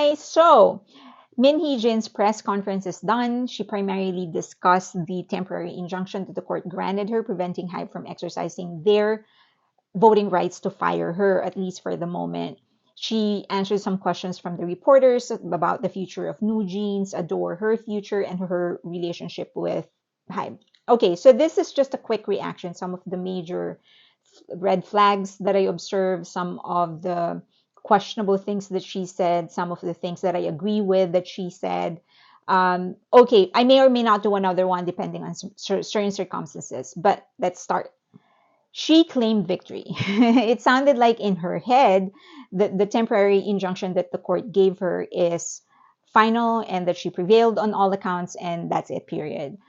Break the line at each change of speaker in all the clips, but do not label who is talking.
Hi. So, Min Heejin's press conference is done. She primarily discussed the temporary injunction that the court granted her, preventing Hive from exercising their voting rights to fire her, at least for the moment. She answered some questions from the reporters about the future of New Jeans, Adore, her future, and her relationship with Hive. Okay, so this is just a quick reaction. Some of the major red flags that I observed, some of the questionable things that she said, some of the things that I agree with that she said. Okay, I may or may not do another one depending on certain circumstances, but let's start. She claimed victory. It sounded like in her head that the temporary injunction that the court gave her is final and that she prevailed on all accounts and that's it, period.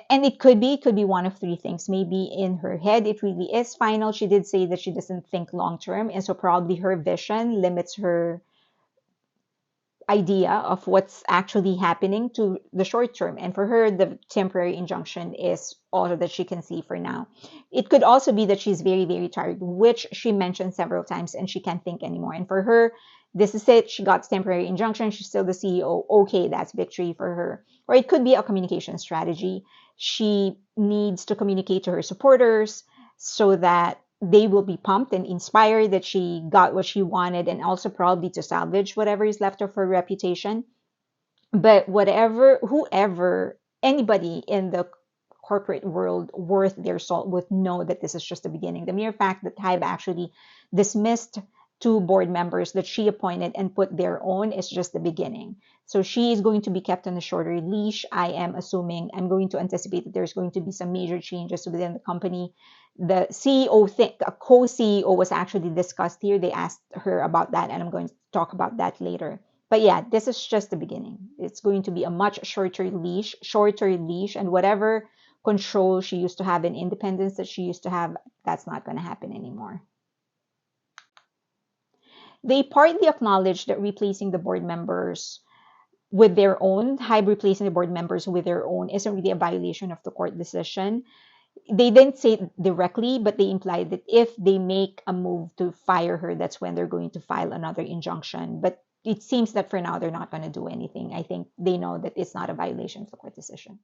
And it could be one of three things. Maybe in her head it really is final. She did say that she doesn't think long term, and so probably her vision limits her idea of what's actually happening to the short term. And for her, the temporary injunction is all that she can see for now. It could also be that she's very, very tired, which she mentioned several times, and she can't think anymore. And for her, this is it. She got temporary injunction. She's still the CEO. Okay, that's victory for her. Or it could be a communication strategy. She needs to communicate to her supporters so that they will be pumped and inspired that she got what she wanted, and also probably to salvage whatever is left of her reputation. But whatever, whoever, anybody in the corporate world worth their salt would know that this is just the beginning. The mere fact that Hive actually dismissed two board members that she appointed and put their own is just the beginning. So she is going to be kept on a shorter leash. I am assuming, I'm going to anticipate that there's going to be some major changes within the company. The CEO thing, a co-CEO was actually discussed here. They asked her about that, and I'm going to talk about that later. But yeah, this is just the beginning. It's going to be a much shorter leash, and whatever control she used to have and independence that she used to have, that's not going to happen anymore. They partly acknowledge that replacing the board members with their own, Hive replacing the board members with their own, isn't really a violation of the court decision. They didn't say it directly, but they implied that if they make a move to fire her, that's when they're going to file another injunction. But it seems that for now, they're not going to do anything. I think they know that it's not a violation of the court decision.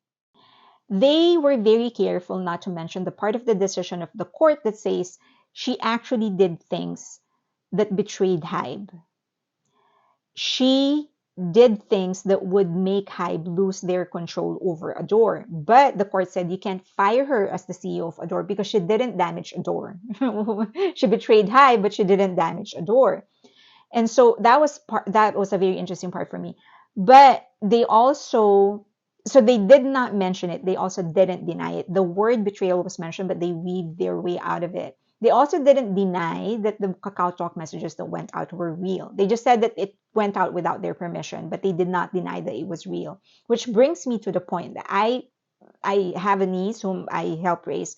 They were very careful not to mention the part of the decision of the court that says she actually did things that betrayed Hive. She did things that would make Hive lose their control over Adore. But the court said you can't fire her as the CEO of Adore because she didn't damage Adore. She betrayed Hive, but she didn't damage Adore. And so that was a very interesting part for me. But they also, so they did not mention it. They also didn't deny it. The word betrayal was mentioned, but they weaved their way out of it. They also didn't deny that the Kakao Talk messages that went out were real. They just said that it went out without their permission, but they did not deny that it was real. Which brings me to the point that I have a niece whom I help raise.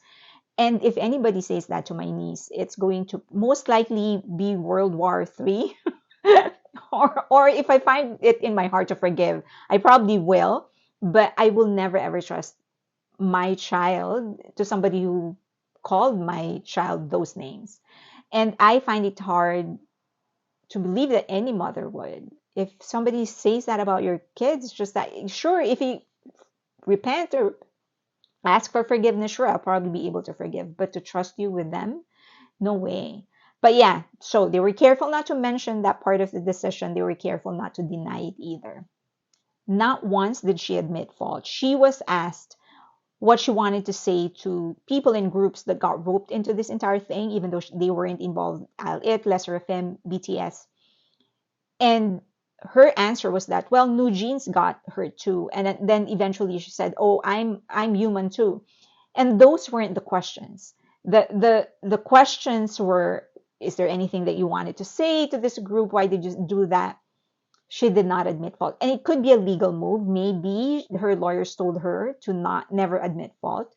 And if anybody says that to my niece, it's going to most likely be World War III. Or if I find it in my heart to forgive, I probably will. But I will never ever trust my child to somebody who called my child those names. And I find it hard to believe that any mother would. If somebody says that about your kids, just that, sure, if you repent or ask for forgiveness, sure, I'll probably be able to forgive. But to trust you with them, no way. But yeah, so they were careful not to mention that part of the decision. They were careful not to deny it either. Not once did she admit fault. She was asked what she wanted to say to people in groups that got roped into this entire thing, even though they weren't involved. It, Lesser FM, BTS. And her answer was that, well, New Jeans got hurt too. And then eventually she said, oh, I'm human too. And those weren't the questions. The questions were, is there anything that you wanted to say to this group? Why did you do that? She did not admit fault. And it could be a legal move. Maybe her lawyers told her to never admit fault.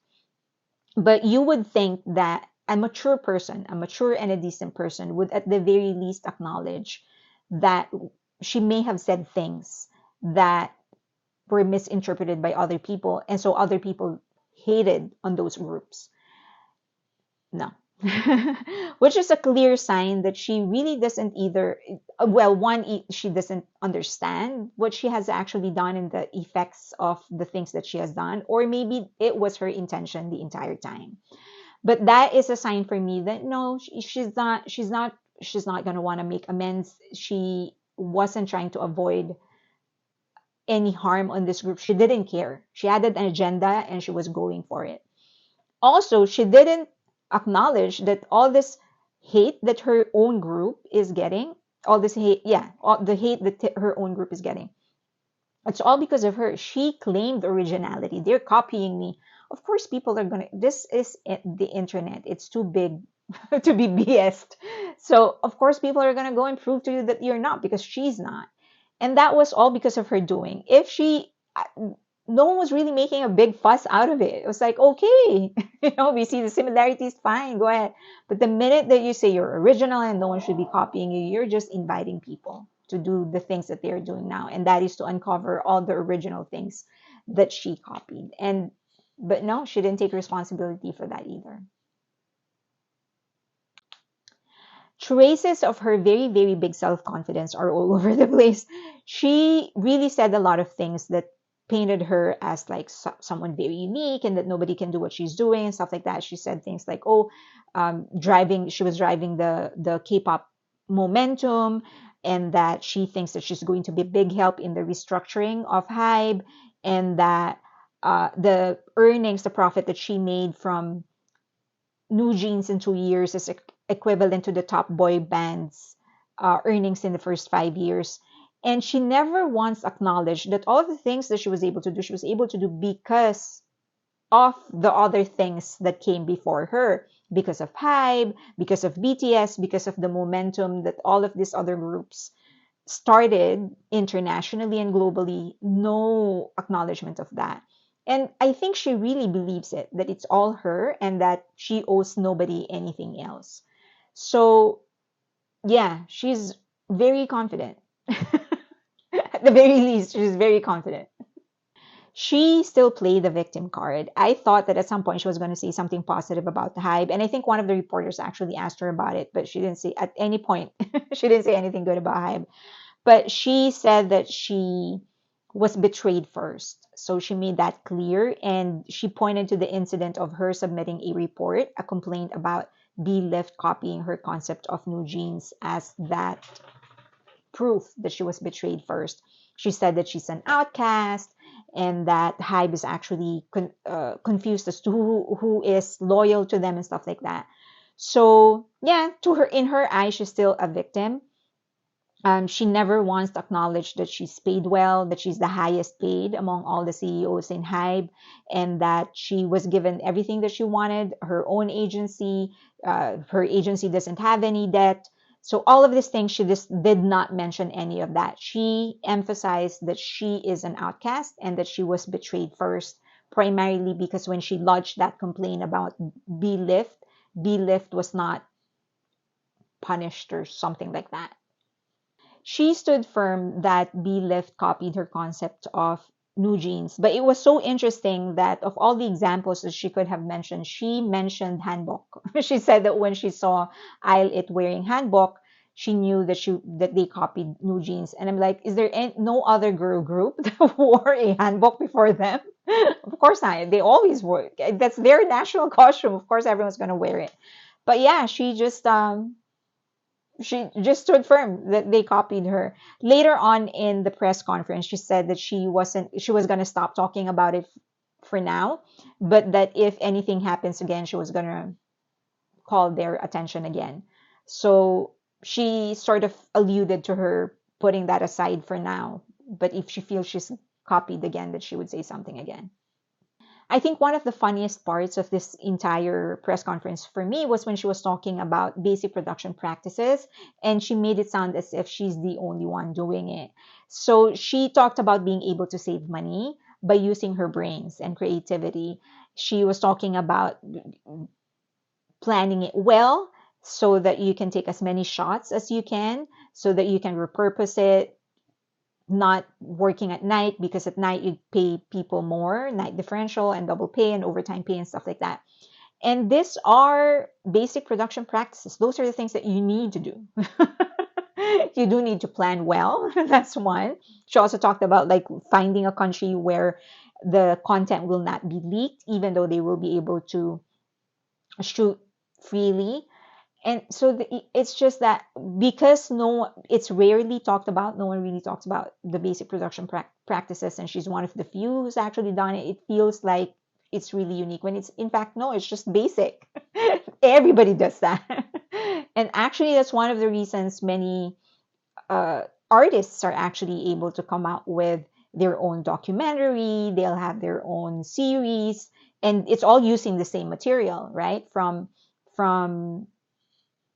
But you would think that a mature person, a mature and a decent person would at the very least acknowledge that she may have said things that were misinterpreted by other people. And so other people hated on those groups. No. which is a clear sign that she really doesn't either, well, one, she doesn't understand what she has actually done and the effects of the things that she has done, or maybe it was her intention the entire time. But that is a sign for me that no, she's not going to want to make amends. She wasn't trying to avoid any harm on this group. She didn't care. She had an agenda and she was going for it. Also, she didn't acknowledge that all this hate that her own group is getting, all this hate, yeah, all the hate that her own group is getting, it's all because of her. She claimed originality. They're copying me. Of course, people are gonna. This is the internet. It's too big to be BS'd. So of course, people are gonna go and prove to you that you're not because she's not. And that was all because of her doing. If she, no one was really making a big fuss out of it. It was like, okay, we see the similarities, fine, go ahead. But the minute that you say you're original and no one should be copying you, you're just inviting people to do the things that they're doing now. And that is to uncover all the original things that she copied. But no, she didn't take responsibility for that either. Traces of her very, very big self confidence are all over the place. She really said a lot of things that painted her as like someone very unique and that nobody can do what she's doing and stuff like that. She said things like, oh, she was driving the K-pop momentum, and that she thinks that she's going to be a big help in the restructuring of Hive, and that the earnings, the profit that she made from New Jeans in 2 years is equivalent to the top boy band's earnings in the first 5 years. And she never once acknowledged that all of the things that she was able to do, she was able to do because of the other things that came before her, because of Hybe, because of BTS, because of the momentum that all of these other groups started internationally and globally. No acknowledgement of that. And I think she really believes it, that it's all her and that she owes nobody anything else. So, yeah, she's very confident. At the very least, she's very confident. She still played the victim card. I thought that at some point she was going to say something positive about the Hype. And I think one of the reporters actually asked her about it, but she didn't say at any point, she didn't say anything good about Hype. But she said that she was betrayed first. So she made that clear. And she pointed to the incident of her submitting a report, a complaint about B-Lift copying her concept of new jeans as that proof that she was betrayed first. She said that she's an outcast and that Hybe is actually confused as to who is loyal to them and stuff like that. So yeah, to her, in her eyes, she's still a victim. She never once acknowledged that she's paid well, that she's the highest paid among all the CEOs in Hive, and that she was given everything that she wanted, her own agency. Her agency doesn't have any debt. So all of these things, she just did not mention any of that. She emphasized that she is an outcast and that she was betrayed first, primarily because when she lodged that complaint about B-Lift, B-Lift was not punished or something like that. She stood firm that B-Lift copied her concept of new jeans. But it was so interesting that of all the examples that she could have mentioned, she mentioned hanbok. She said that when she saw I'll It wearing hanbok, she knew that they copied new jeans. And I'm like, is there no other girl group that wore a hanbok before them? Of course not. They always wore. That's their national costume. Of course, everyone's gonna wear it. But yeah, she just stood firm that they copied her. Later on in the press conference, she said that she was going to stop talking about it for now, but that if anything happens again, she was going to call their attention again. So she sort of alluded to her putting that aside for now, but if she feels she's copied again, that she would say something again. I think one of the funniest parts of this entire press conference for me was when she was talking about basic production practices and she made it sound as if she's the only one doing it. So she talked about being able to save money by using her brains and creativity. She was talking about planning it well so that you can take as many shots as you can, so that you can repurpose it, not working at night because at night you pay people more, night differential and double pay and overtime pay and stuff like that. And these are basic production practices. Those are the things that you need to do. You do need to plan well. That's one. She also talked about like finding a country where the content will not be leaked, even though they will be able to shoot freely. And so it's just that because it's rarely talked about, no one really talks about the basic production practices, and she's one of the few who's actually done it. It feels like it's really unique when it's in fact no, it's just basic. Everybody does that. And actually that's one of the reasons many artists are actually able to come out with their own documentary, they'll have their own series, and it's all using the same material, right? From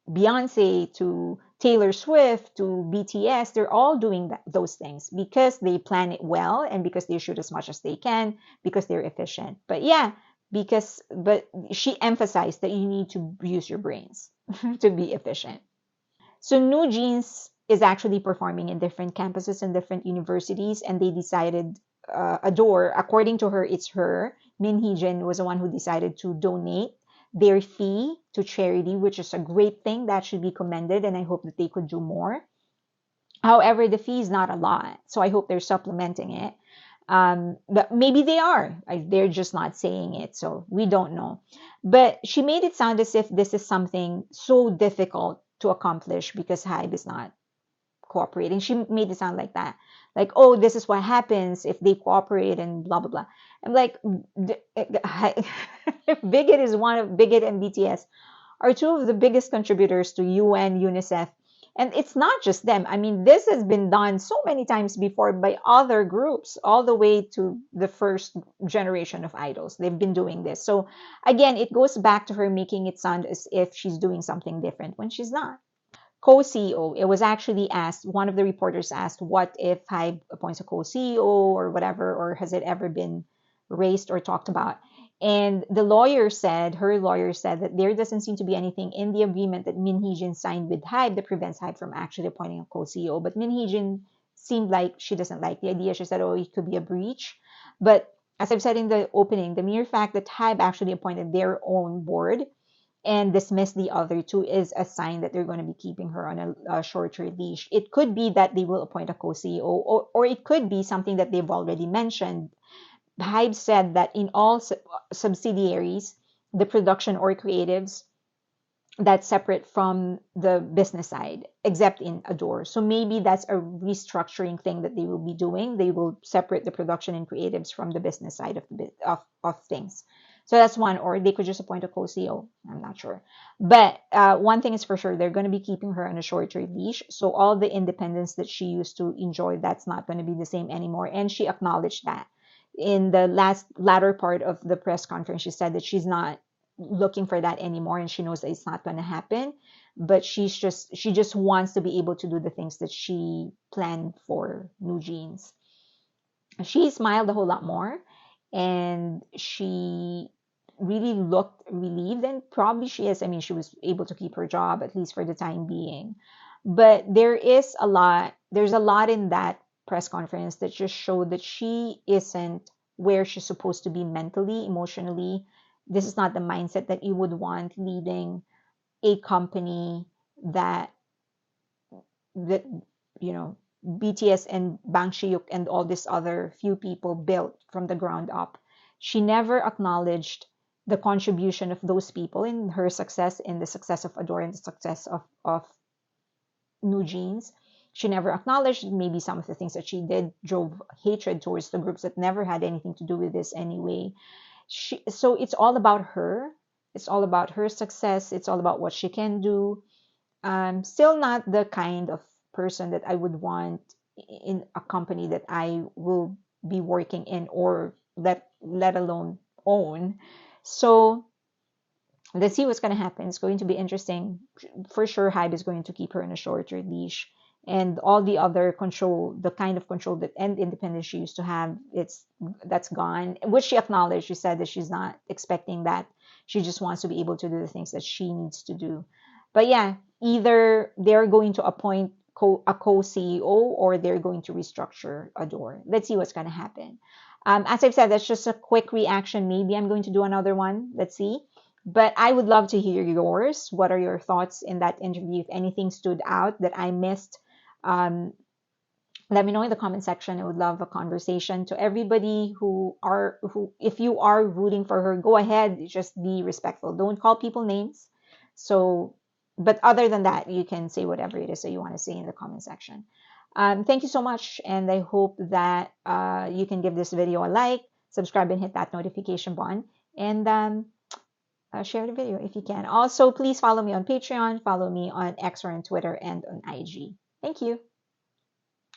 Beyonce to Taylor Swift to BTS, they're all doing those things because they plan it well and because they shoot as much as they can because they're efficient. But yeah, but she emphasized that you need to use your brains to be efficient. So New Jeans is actually performing in different campuses and different universities, and they decided Adore, according to her, it's her. Min Heejin was the one who decided to donate their fee to charity, which is a great thing that should be commended, and I hope that they could do more. However, the fee is not a lot, so I hope they're supplementing it. But maybe they are. They're just not saying it, so we don't know. But she made it sound as if this is something so difficult to accomplish because Hive is not cooperating. She made it sound like that. Like, oh, this is what happens if they cooperate and blah, blah, blah. I'm like, Bigot and BTS are two of the biggest contributors to UN, UNICEF. And it's not just them. I mean, this has been done so many times before by other groups, all the way to the first generation of idols. They've been doing this. So again, it goes back to her making it sound as if she's doing something different when she's not. Co-CEO, it was actually asked, one of the reporters asked, what if Hive appoints a co-CEO or whatever, or has it ever been raised or talked about? And her lawyer said that there doesn't seem to be anything in the agreement that Min Heejin signed with Hive that prevents Hive from actually appointing a co-CEO. But Min Heejin seemed like she doesn't like the idea. She said, oh, it could be a breach. But as I've said in the opening, the mere fact that Hive actually appointed their own board and dismiss the other two is a sign that they're going to be keeping her on a shorter leash. It could be that they will appoint a co-CEO, or it could be something that they've already mentioned. Hive said that in all subsidiaries, the production or creatives, that's separate from the business side, except in Adore. So maybe that's a restructuring thing that they will be doing. They will separate the production and creatives from the business side of things. So that's one, or they could just appoint a co-CEO. I'm not sure. But one thing is for sure, they're going to be keeping her on a shorter leash. So all the independence that she used to enjoy, that's not going to be the same anymore. And she acknowledged that. In the latter part of the press conference, she said that she's not looking for that anymore, and she knows that it's not going to happen. But she just wants to be able to do the things that she planned for New Jeans. She smiled a whole lot more, and she really looked relieved, and probably she is. I mean, she was able to keep her job at least for the time being. But there's a lot in that press conference that just showed that she isn't where she's supposed to be mentally, emotionally. This is not the mindset that you would want leading a company that you know BTS and Bang Shiyuk and all these other few people built from the ground up. She never acknowledged the contribution of those people in her success, in the success of Adore, and the success of New Jeans. She never acknowledged maybe some of the things that she did drove hatred towards the groups that never had anything to do with this anyway. So it's all about her. It's all about her success. It's all about what she can do. Still not the kind of person that I would want in a company that I will be working in, or let alone own. So let's see what's going to happen. It's going to be interesting. For sure, Hive is going to keep her in a shorter leash. And all the other control, the kind of control that and independence she used to have, that's gone. Which she acknowledged. She said that she's not expecting that. She just wants to be able to do the things that she needs to do. But yeah, either they're going to appoint a co-CEO or they're going to restructure Adore. Let's see what's going to happen. As I've said, that's just a quick reaction. Maybe I'm going to do another one. Let's see. But I would love to hear yours. What are your thoughts in that interview? If anything stood out that I missed, um, let me know in the comment section. I would love a conversation. To everybody who if you are rooting for her, go ahead, just be respectful. Don't call people names. So, but other than that, you can say whatever it is that you want to say in the comment section. Thank you so much, and I hope that you can give this video a like, subscribe, and hit that notification button, and share the video if you can. Also, please follow me on Patreon, follow me on X or on Twitter, and on IG. Thank you.